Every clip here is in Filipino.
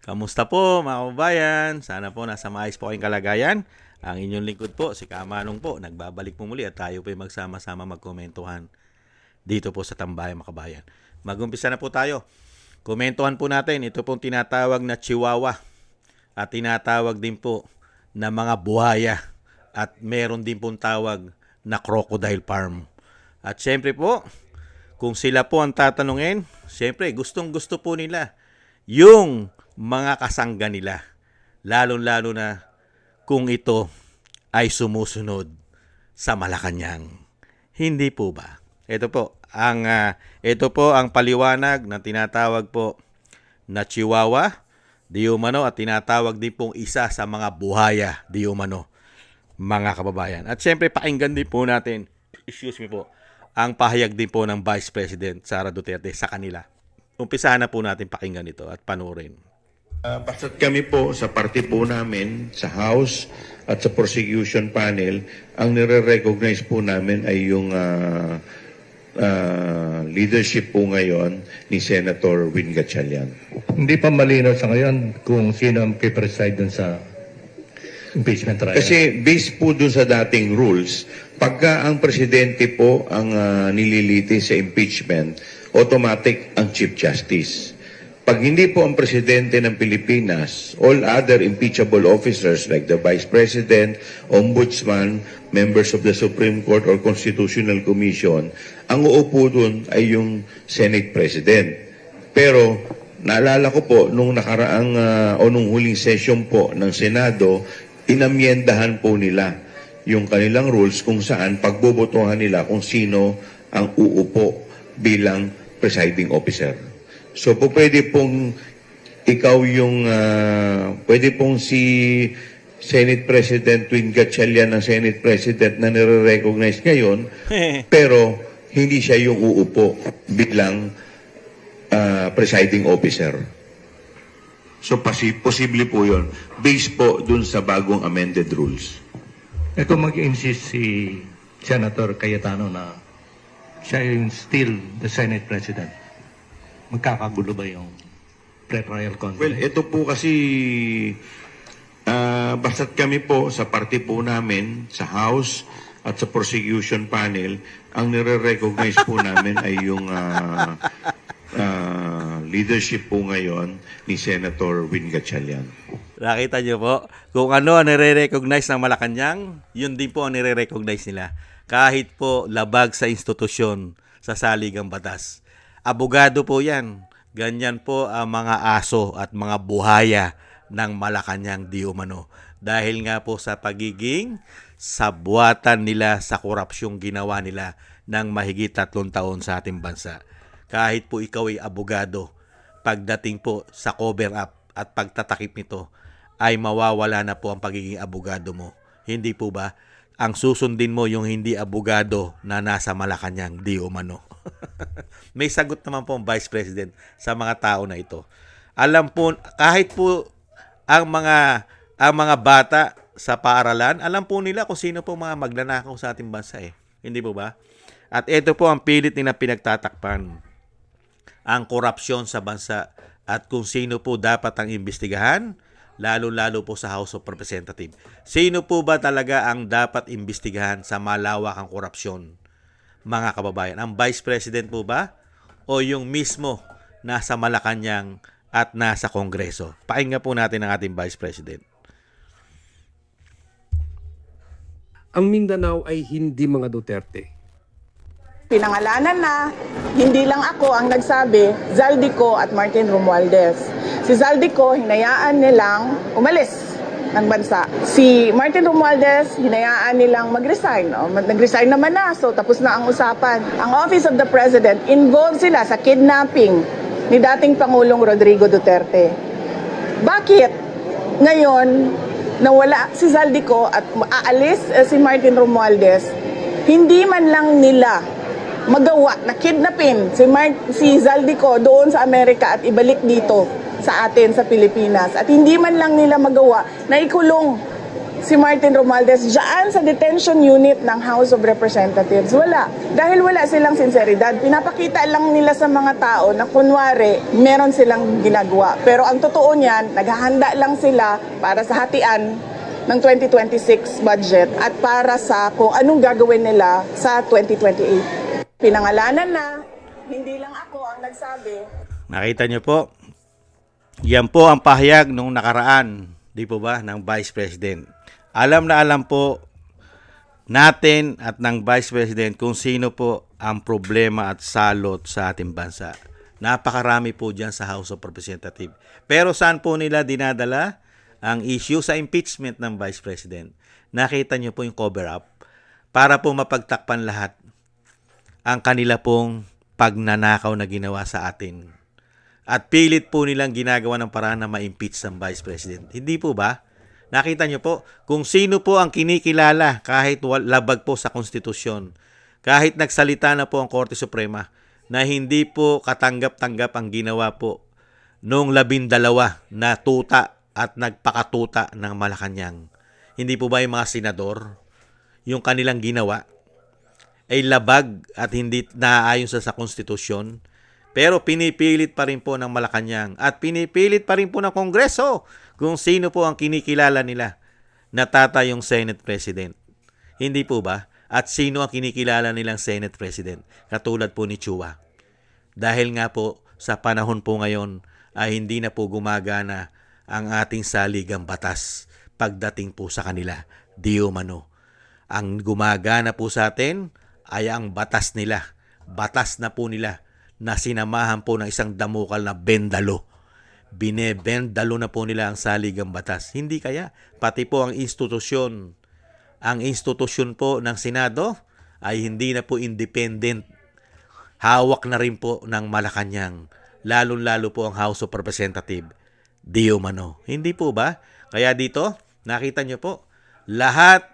Kamusta po mga kababayan? Sana po nasa maayos po kayong kalagayan. Ang inyong lingkod po, si Kamanong po, nagbabalik po muli at tayo po ay magsama-sama magkomentuhan dito po sa Tambayan mga kabayan. Mag-umpisa na po tayo. Komentuhan po natin, ito pong tinatawag na Chihuahua at tinatawag din po na mga buhaya at meron din pong tawag na crocodile farm. At syempre po, kung sila po ang tatanungin, syempre gustong gusto po nila yung mga kasangga nila. Lalo-lalo na kung ito ay sumusunod sa Malacanang. Hindi po ba? Ito po ang paliwanag na tinatawag po na Chihuahua, di umano, at tinatawag din pong isa sa mga buhaya, di umano, mga kababayan. At syempre pakinggan din po natin, ang pahayag din po ng Vice President Sara Duterte sa kanila. Umpisahan na po natin pakinggan ito at panurin. Basta't kami po sa party po namin, sa House at sa prosecution panel, ang nire-recognize po namin ay yung leadership po ngayon ni Senator Win Gatchalian. Hindi pa malinaw sa ngayon kung sino ang pipreside dun sa impeachment trial. Kasi based po dun sa dating rules, pagka ang presidente po ang nililiti sa impeachment, automatic ang Chief Justice. Pag hindi po ang presidente ng Pilipinas, all other impeachable officers like the Vice President, Ombudsman, members of the Supreme Court or Constitutional Commission, ang uupo dun ay yung Senate President. Pero naalala ko po nung nakaraang o nung huling session po ng Senado, inamyendahan po nila yung kanilang rules kung saan pagbobotohan nila kung sino ang uupo bilang presiding officer. So po pwede pong ikaw yung, pwede pong si Senate President Win Gatchalian ang Senate President na nire-recognize ngayon, pero hindi siya yung uupo bilang presiding officer. So posible po yun, based po dun sa bagong amended rules. Eh kung mag-insist si Senator Cayetano na siya yung still the Senate President, magkakagulo ba yung pre-trial conference? Well, ito po kasi, basta't kami po sa party po namin, sa House at sa prosecution panel, ang nire-recognize po namin ay yung leadership po ngayon ni Senator Win Gatchalian. Nakita niyo po, kung ano ang nire-recognize ng Malacanang, yun din po ang nire-recognize nila. Kahit po labag sa institusyon sa saligang batas. Abogado po yan. Ganyan po ang mga aso at mga buhaya ng Malacanang di umano. Dahil nga po sa pagiging sabwatan nila sa korupsyong ginawa nila ng mahigit 3 taon sa ating bansa. Kahit po ikaw ay abogado, pagdating po sa cover up at pagtatakip nito, ay mawawala na po ang pagiging abogado mo. Hindi po ba? Ang susundin mo yung hindi abogado na nasa Malacanang di umano. May sagot naman po ang Vice President sa mga tao na ito. Alam po, kahit po ang mga bata sa paaralan, alam po nila kung sino po mga magnanakaw sa ating bansa eh. Hindi po ba? At ito po ang pilit nila pinagtatakpan. Ang korupsyon sa bansa at kung sino po dapat ang imbestigahan, lalo-lalo po sa House of Representatives. Sino po ba talaga ang dapat imbestigahan sa malawakang korupsyon? Mga kababayan, ang Vice President po ba? O yung mismo nasa Malacanang at nasa Kongreso? Pakinggan po natin ang ating Vice President. Ang Mindanao ay hindi mga Duterte. Pinangalanan na, hindi lang ako ang nagsabi, Zaldico at Martin Romualdez. Si Zaldico, hinayaan nilang umalis ng bansa. Si Martin Romualdez, hinayaan nilang mag-resign. Nag-resign naman na, so tapos na ang usapan. Ang Office of the President, involved sila sa kidnapping ni dating Pangulong Rodrigo Duterte. Bakit ngayon, nawala si Zaldico at aalis si Martin Romualdez, hindi man lang nila magawa na kidnapin si Zaldico doon sa Amerika at ibalik dito sa atin sa Pilipinas. At hindi man lang nila magawa na ikulong si Martin Romualdez dyan sa detention unit ng House of Representatives? Wala. Dahil wala silang sinseridad. Pinapakita lang nila sa mga tao na kunwari meron silang ginagawa. Pero ang totoo niyan, naghahanda lang sila para sa hatian ng 2026 budget at para sa kung anong gagawin nila sa 2028. Pinangalanan na, hindi lang ako ang nagsabi. Nakita nyo po, yan po ang pahayag nung nakaraan, di po ba, ng Vice President. Alam na alam po natin at ng Vice President kung sino po ang problema at salot sa ating bansa. Napakarami po dyan sa House of Representatives. Pero saan po nila dinadala ang issue? Sa impeachment ng Vice President. Nakita nyo po yung cover-up para po mapagtakpan lahat ang kanila pong pagnanakaw na ginawa sa atin. At pilit po nilang ginagawa ng paraan na ma-impeach ang Vice President. Hindi po ba? Nakita nyo po kung sino po ang kinikilala kahit labag po sa konstitusyon. Kahit nagsalita na po ang Korte Suprema na hindi po katanggap-tanggap ang ginawa po noong 12 na tuta at nagpakatuta ng Malacanang. Hindi po ba yung mga senador, yung kanilang ginawa, ay labag at hindi naaayon sa konstitusyon? Pero pinipilit pa rin po ng Malacanang at pinipilit pa rin po ng Kongreso kung sino po ang kinikilala nila na tatayong Senate President. Hindi po ba? At sino ang kinikilala nilang Senate President? Katulad po ni Chua. Dahil nga po sa panahon po ngayon ay hindi na po gumagana ang ating saligang batas pagdating po sa kanila. Di umano. Ang gumagana po sa atin ay ang batas nila. Batas na po nila na sinamahan po ng isang damukal na bendalo. Binebendalo na po nila ang saligang batas. Hindi kaya, pati po ang institusyon po ng Senado ay hindi na po independent. Hawak na rin po ng Malacanang. Lalo-lalo po ang House of Representatives. Di umano. Hindi po ba? Kaya dito, nakita nyo po, lahat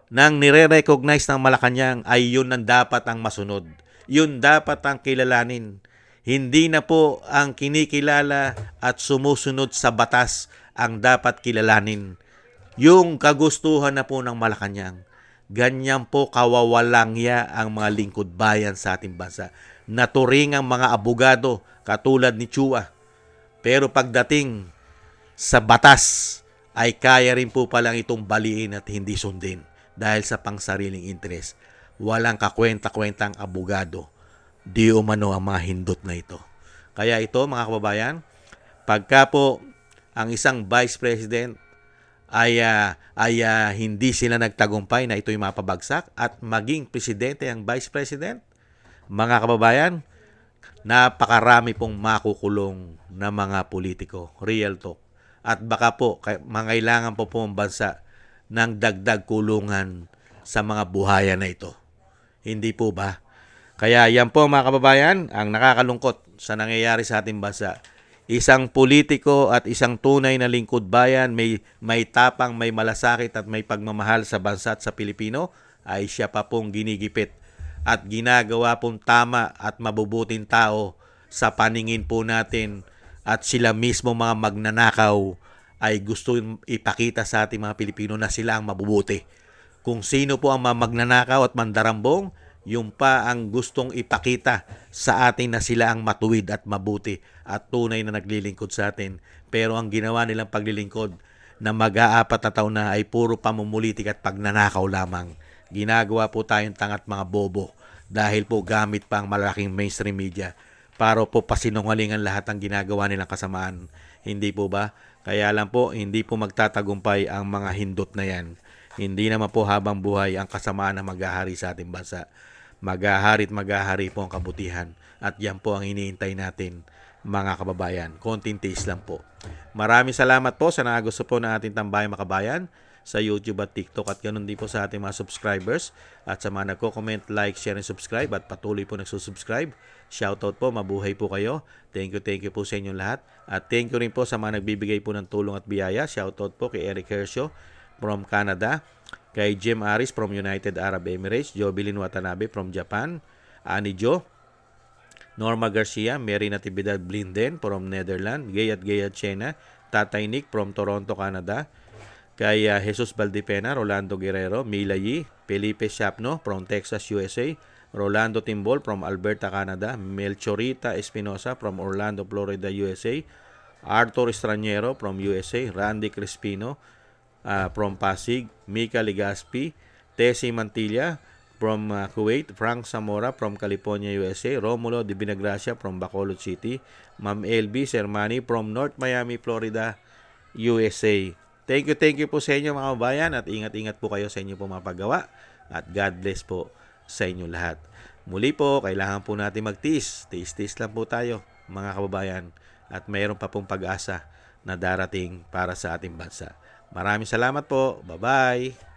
ng nire-recognize ng Malacanang ay yun ang dapat ang masunod. Yun dapat ang kilalanin. Hindi na po ang kinikilala at sumusunod sa batas ang dapat kilalanin. Yung kagustuhan na po ng Malacanang. Ganyan po kawawalangya ang mga lingkod bayan sa ating bansa. Naturing ang mga abogado katulad ni Chua. Pero pagdating sa batas ay kaya rin po palang itong baliin at hindi sundin dahil sa pangsariling interes. Walang kakwenta-kwentang abogado. Di umano ang mga hindot na ito. Kaya ito mga kababayan, pagka po ang isang Vice President ay hindi sila nagtagumpay na ito'y mapabagsak at maging presidente ang Vice President, mga kababayan, napakarami pong makukulong na mga politiko. Real talk. At baka po, mangailangan po ang bansa ng dagdag kulungan sa mga buhayan na ito. Hindi po ba? Kaya yan po mga kababayan, ang nakakalungkot sa nangyayari sa ating bansa. Isang politiko at isang tunay na lingkod bayan, may tapang, may malasakit at may pagmamahal sa bansa at sa Pilipino, ay siya pa pong ginigipit at ginagawa pong tama at mabubuting tao sa paningin po natin, at sila mismo mga magnanakaw ay gusto ipakita sa ating mga Pilipino na sila ang mabubuti. Kung sino po ang mga magnanakaw at mandarambong, yung pa ang gustong ipakita sa atin na sila ang matuwid at mabuti at tunay na naglilingkod sa atin. Pero ang ginawa nilang paglilingkod na mag-aapat na taon na ay puro pamumulitik at pagnanakaw lamang. Ginagawa po tayong tangat mga bobo dahil po gamit pa ang malaking mainstream media para po pasinungalingan lahat ang ginagawa nilang kasamaan. Hindi po ba? Kaya lang po, hindi po magtatagumpay ang mga hindot na yan. Hindi naman po habang buhay ang kasamaan na maghahari sa ating bansa. Maghahari at maghahari po ang kabutihan. At yan po ang iniintay natin, mga kababayan. Konting taste lang po. Maraming salamat po sa nagusto po ng ating Tambayang Makabayan sa YouTube at TikTok, at ganoon din po sa ating mga subscribers at sa mga nagko-comment, like, share, and subscribe at patuloy po nagsusubscribe. Shoutout po, mabuhay po kayo. Thank you po sa inyong lahat. At thank you rin po sa mga nagbibigay po ng tulong at biyaya. Shoutout po kay Eric Hercio from Canada, kay Jim Aris from United Arab Emirates, Jobilin Watanabe from Japan, Ani Jo, Norma Garcia, Mary Natividad Blinden from Netherlands, Gayat Chena, Tatay Nick from Toronto, Canada, Kay Jesus Valdepena, Rolando Guerrero, Mila Yi, Felipe Shapno from Texas, USA, Rolando Timbol from Alberta, Canada, Melchorita Espinosa from Orlando, Florida, USA, Arthur Estraniero from USA, Randy Crispino from Pasig, Mika Ligaspi, Tessie Mantilla from Kuwait, Frank Zamora from California, USA, Romulo de Binagracia from Bacolod City, Ma'am LB Sermani from North Miami, Florida, USA. Thank you po sa inyo mga kababayan at ingat-ingat po kayo sa inyo po mga paggawa at God bless po sa inyo lahat. Muli po, kailangan po natin magtiis. Tiis-tiis lang po tayo mga kababayan at mayroon pa pong pag-asa na darating para sa ating bansa. Maraming salamat po. Bye-bye!